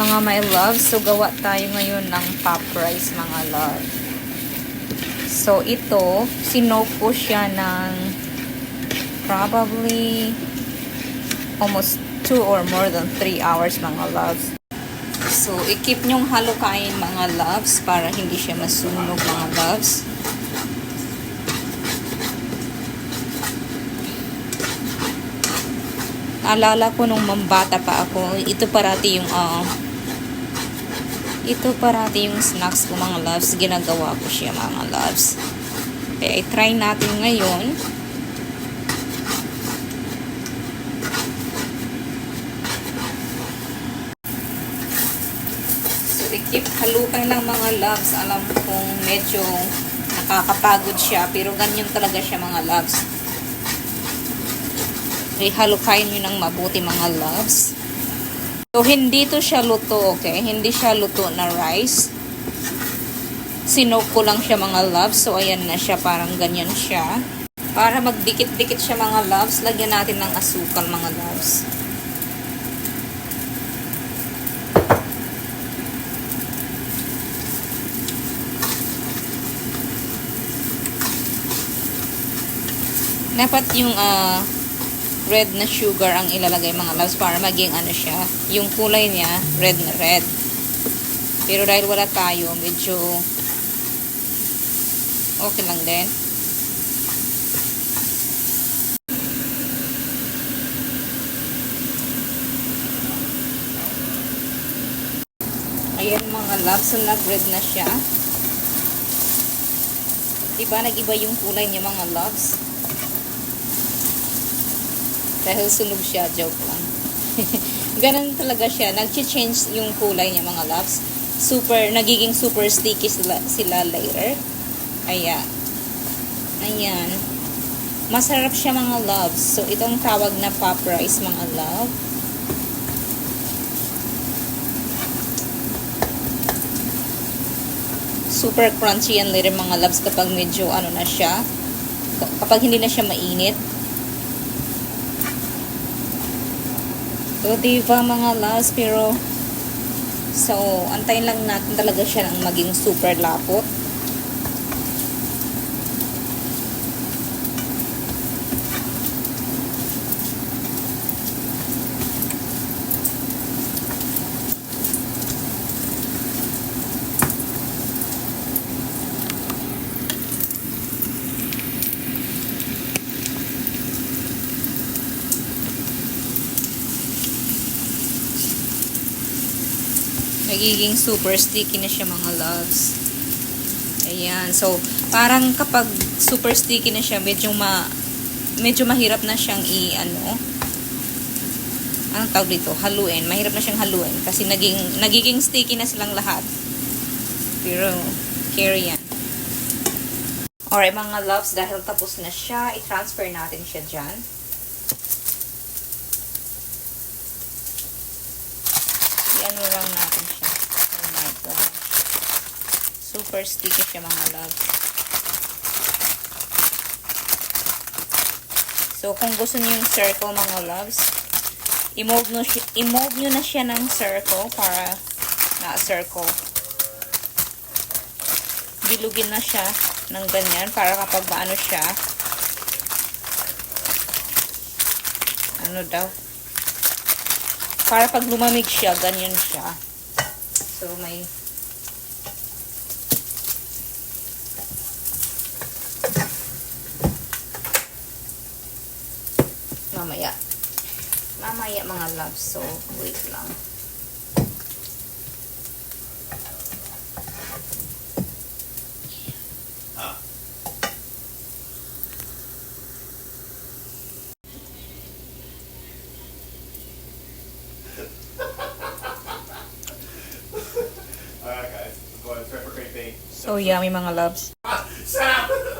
Mga my love, so gawa tayo ngayon ng pop rice mga love. So ito, sinoke ko siya ng probably almost 2 or more than 3 hours mga loves. So i-keep nyong halukain mga loves para hindi siya masunog mga loves. Alala ko nung mambata pa ako, ito parati yung snacks ko mga loves. Ginagawa ko siya mga loves. Kaya i-try natin ngayon. So i-keep halukan lang mga loves. Alam kong medyo nakakapagod siya, pero ganyan talaga siya mga loves. Halukain nyo ng mabuti mga loves. So, hindi to siya luto, okay? Hindi siya luto na rice. Sinoke ko lang siya mga loves. So, ayan na siya. Parang ganyan siya. Para magdikit-dikit siya mga loves, lagyan natin ng asukal mga loves. Dapat yung red na sugar ang ilalagay mga loves para maging ano siya, yung kulay niya red na red. Pero dahil wala tayo, medyo okay lang din. Ayan mga loves, so nag-red na siya. Diba nag-iba yung kulay niya mga loves? Dahil sunog siya, joke lang. Ganun talaga siya. Nag-change yung kulay niya mga loves. Nagiging super sticky sila later. Ayan. Ayan. Masarap siya mga loves. So, itong tawag na pop rice mga love. Super crunchy yan later mga loves kapag medyo ano na siya. Kapag hindi na siya mainit. So, diba mga loves, pero so, antayin lang natin talaga siya ng maging super lapot. Nagiging super sticky na siya mga loves. Ayan. So, parang kapag super sticky na siya, medyo mahirap na siyang anong tawag dito? Haluin. Mahirap na siyang haluin kasi nagiging sticky na silang lahat. Pero, carry yan. Alright mga loves, dahil tapos na siya, i-transfer natin siya dyan. I-ano lang natin siya. Oh my gosh. Super sticky siya mga loves. So, kung gusto niyo yung circle mga loves, i-mold nyo na siya ng circle para circle. Bilugin na siya ng ganyan para kapag maano siya, ano daw, para pag lumamig siya, ganyan siya. So, may mamaya mga loves. So, wait lang. So, yummy mga loves.